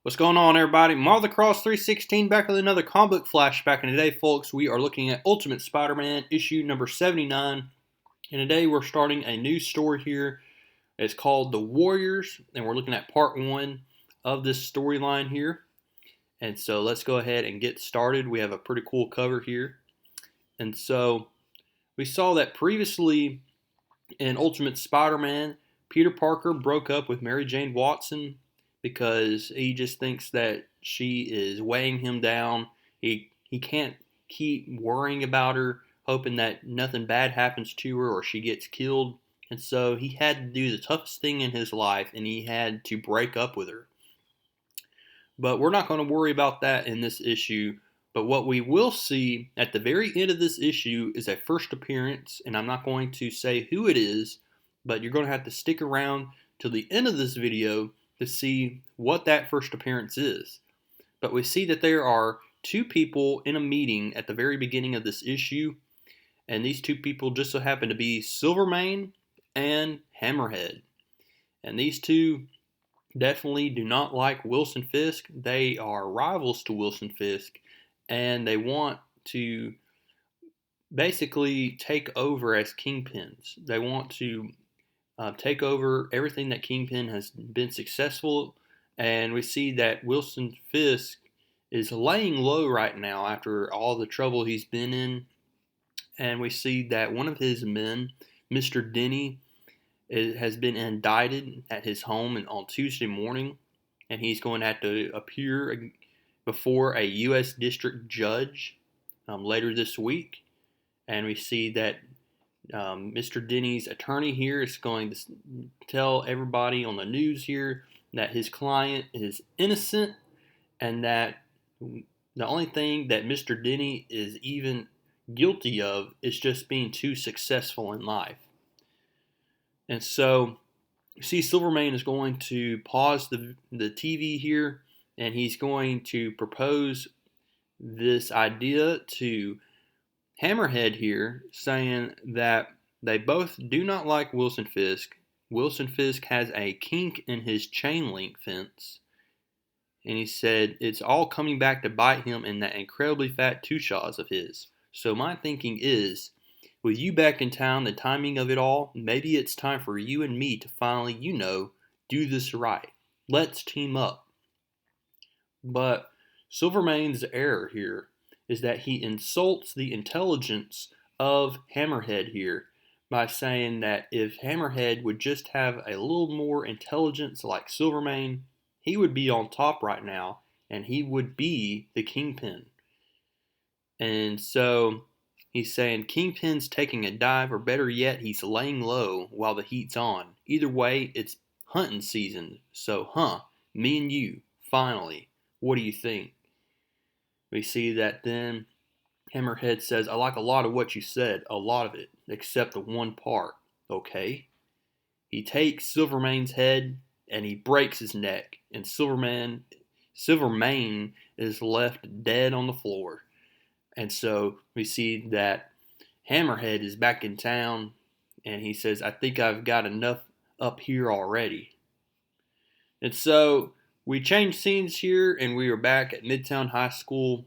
What's going on, everybody? Marvel Cross 316 back with another comic book flashback. And today, folks, we are looking at Ultimate Spider-Man issue number 79. And today we're starting a new story here. It's called The Warriors, and we're looking at part 1 of this storyline here. And so let's go ahead and get started. We have a pretty cool cover here. And so we saw that previously in Ultimate Spider-Man, Peter Parker broke up with Mary Jane Watson because he just thinks that she is weighing him down. He can't keep worrying about her, hoping that nothing bad happens to her or she gets killed. And so he had to do the toughest thing in his life, and he had to break up with her. But we're not going to worry about that in this issue. But what we will see at the very end of this issue is a first appearance, and I'm not going to say who it is, but you're going to have to stick around till the end of this video to see what that first appearance is. But we see that there are two people in a meeting at the very beginning of this issue, and these two people just so happen to be Silvermane and Hammerhead. And these two definitely do not like Wilson Fisk. They are rivals to Wilson Fisk, and they want to basically take over as Kingpins. They want to take over everything that Kingpin has been successful, and we see that Wilson Fisk is laying low right now after all the trouble he's been in, and we see that one of his men, Mr. Denny, has been indicted at his home on Tuesday morning, and he's going to have to appear before a U.S. district judge later this week, and we see that Mr. Denny's attorney here is going to tell everybody on the news here that his client is innocent and that the only thing that Mr. Denny is even guilty of is just being too successful in life. And so you see Silvermane is going to pause the TV here, and he's going to propose this idea to Hammerhead here, saying that they both do not like Wilson Fisk. Wilson Fisk has a kink in his chain link fence, and he said it's all coming back to bite him in that incredibly fat two-shots of his. So my thinking is, with you back in town, the timing of it all, maybe it's time for you and me to finally, do this right. Let's team up. But Silvermane's error here is that he insults the intelligence of Hammerhead here by saying that if Hammerhead would just have a little more intelligence like Silvermane, he would be on top right now, and he would be the Kingpin. And so he's saying Kingpin's taking a dive, or better yet, he's laying low while the heat's on. Either way, it's hunting season. So, me and you, finally, what do you think? We see that then Hammerhead says, I like a lot of what you said, a lot of it, except the one part. Okay. He takes Silvermane's head and he breaks his neck, and Silvermane is left dead on the floor. And so we see that Hammerhead is back in town, and he says, I think I've got enough up here already. And so we changed scenes here, and we are back at Midtown High School.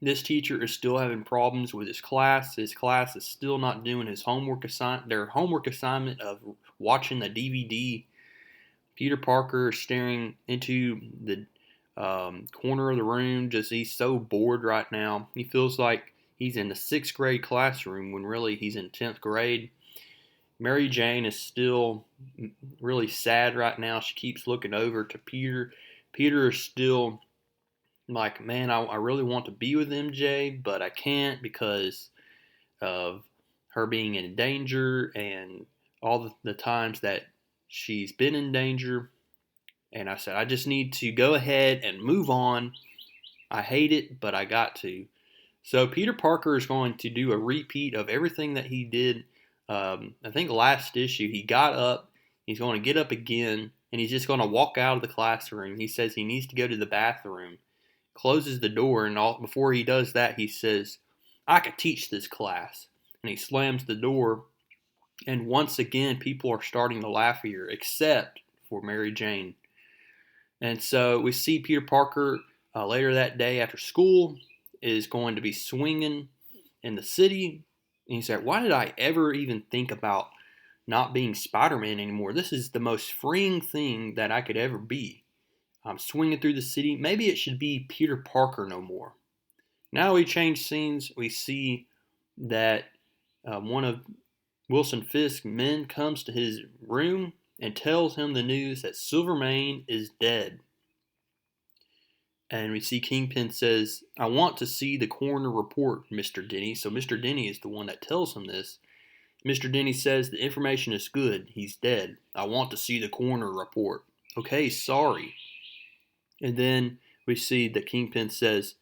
This teacher is still having problems with his class. His class is still not doing his their homework assignment of watching the DVD. Peter Parker is staring into the corner of the room. He's so bored right now. He feels like he's in the 6th grade classroom when really he's in 10th grade. Mary Jane is still really sad right now. She keeps looking over to Peter. Peter is still like, man, I really want to be with MJ, but I can't because of her being in danger and all the times that she's been in danger. And I said, I just need to go ahead and move on. I hate it, but I got to. So Peter Parker is going to do a repeat of everything that he did. I think last issue, he got up. He's going to get up again, and he's just going to walk out of the classroom. He says he needs to go to the bathroom. Closes the door, and before he does that, he says, I could teach this class. And he slams the door, and once again, people are starting to laugh here, except for Mary Jane. And so we see Peter Parker later that day after school is going to be swinging in the city. And he said, why did I ever even think about not being Spider-Man anymore? This is the most freeing thing that I could ever be. I'm swinging through the city. Maybe it should be Peter Parker no more. Now we change scenes. We see that one of Wilson Fisk's men comes to his room and tells him the news that Silvermane is dead. And we see Kingpin says, I want to see the coroner report, Mr. Denny. So Mr. Denny is the one that tells him this. Mr. Denny says, the information is good. He's dead. I want to see the coroner report. Okay, sorry. And then we see that Kingpin says,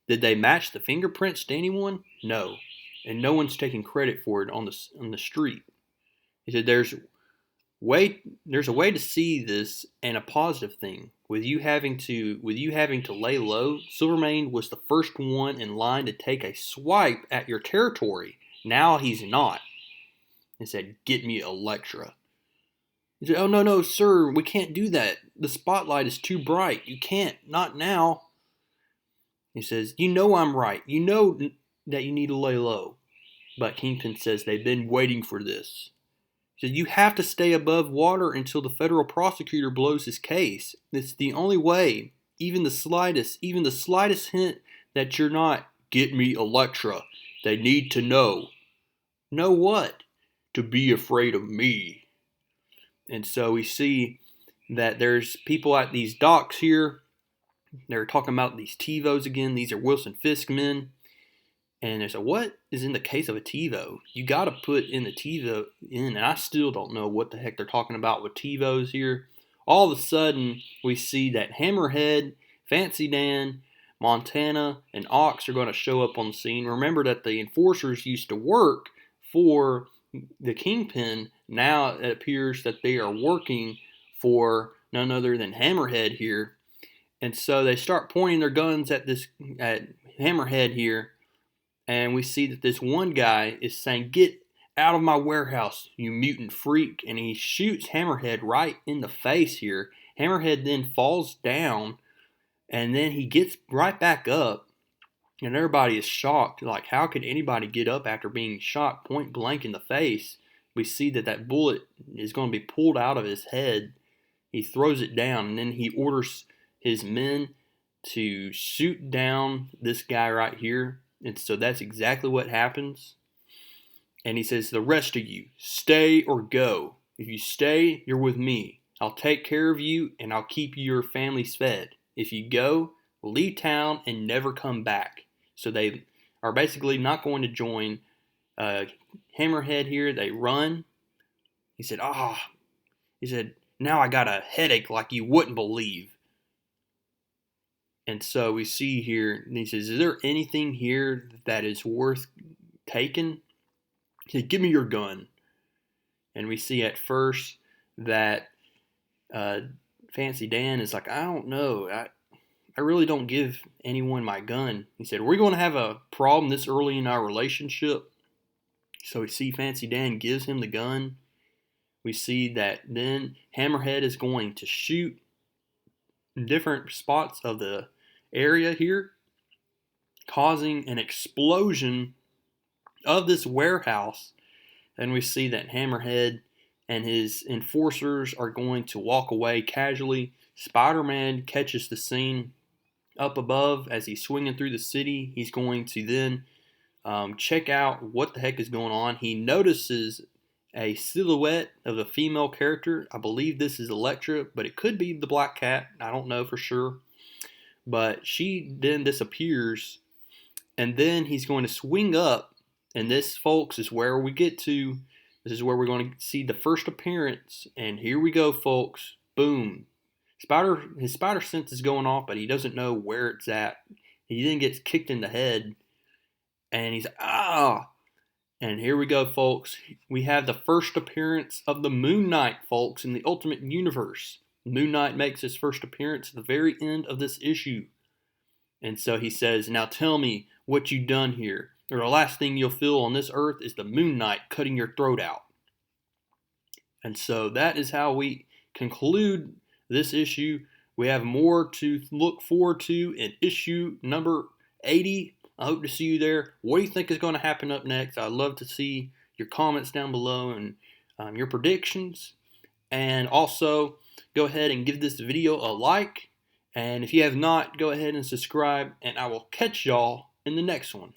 did they match the fingerprints to anyone? No. And no one's taking credit for it on the street. He said, there's a way to see this and a positive thing. With you having to lay low, Silvermane was the first one in line to take a swipe at your territory. Now he's not. He said, get me Elektra. He said, oh no, sir, we can't do that. The spotlight is too bright. You can't, not now. He says, you know I'm right. You know that you need to lay low. But Kingpin says they've been waiting for this. He said, you have to stay above water until the federal prosecutor blows his case. It's the only way. Even the slightest hint that you're not, get me Elektra. They need to know. Know what? To be afraid of me. And so we see that there's people at these docks here. They're talking about these TiVos again. These are Wilson Fisk men. And they said, what is in the case of a TiVo? You got to put in the TiVo in. And I still don't know what the heck they're talking about with TiVos here. All of a sudden, we see that Hammerhead, Fancy Dan, Montana, and Ox are going to show up on the scene. Remember that the enforcers used to work for the Kingpin. Now it appears that they are working for none other than Hammerhead here. And so they start pointing their guns at Hammerhead here. And we see that this one guy is saying, get out of my warehouse, you mutant freak. And he shoots Hammerhead right in the face here. Hammerhead then falls down. And then he gets right back up. And everybody is shocked. Like, how could anybody get up after being shot point blank in the face? We see that bullet is going to be pulled out of his head. He throws it down. And then he orders his men to shoot down this guy right here. And so that's exactly what happens. And he says, the rest of you, stay or go. If you stay, you're with me. I'll take care of you and I'll keep your families fed. If you go, leave town and never come back. So they are basically not going to join Hammerhead here. They run. He said, now I got a headache like you wouldn't believe. And so we see here, and he says, is there anything here that is worth taking? He said, give me your gun. And we see at first that Fancy Dan is like, I don't know. I really don't give anyone my gun. He said, are we going to have a problem this early in our relationship? So we see Fancy Dan gives him the gun. We see that then Hammerhead is going to shoot in different spots of the area here, causing an explosion of this warehouse. And we see that Hammerhead and his enforcers are going to walk away casually. Spider-Man catches the scene up above as he's swinging through the city. He's going to then check out what the heck is going on. He notices a silhouette of a female character. I believe this is Elektra, but it could be the Black Cat. I don't know for sure. But she then disappears, and then he's going to swing up, and this, folks, is where we get to. This is where we're going to see the first appearance, and here we go, folks. Boom. His spider sense is going off, but he doesn't know where it's at. He then gets kicked in the head, and he's, And here we go, folks. We have the first appearance of the Moon Knight, folks, in the Ultimate Universe. Moon Knight makes his first appearance at the very end of this issue. And so he says, now tell me what you've done here. Or the last thing you'll feel on this earth is the Moon Knight cutting your throat out. And so that is how we conclude this issue We have more to look forward to in issue number 80. I hope to see you there. What do you think is going to happen up next? I'd love to see your comments down below and your predictions. And also, go ahead and give this video a like. And if you have not, go ahead and subscribe. And I will catch y'all in the next one.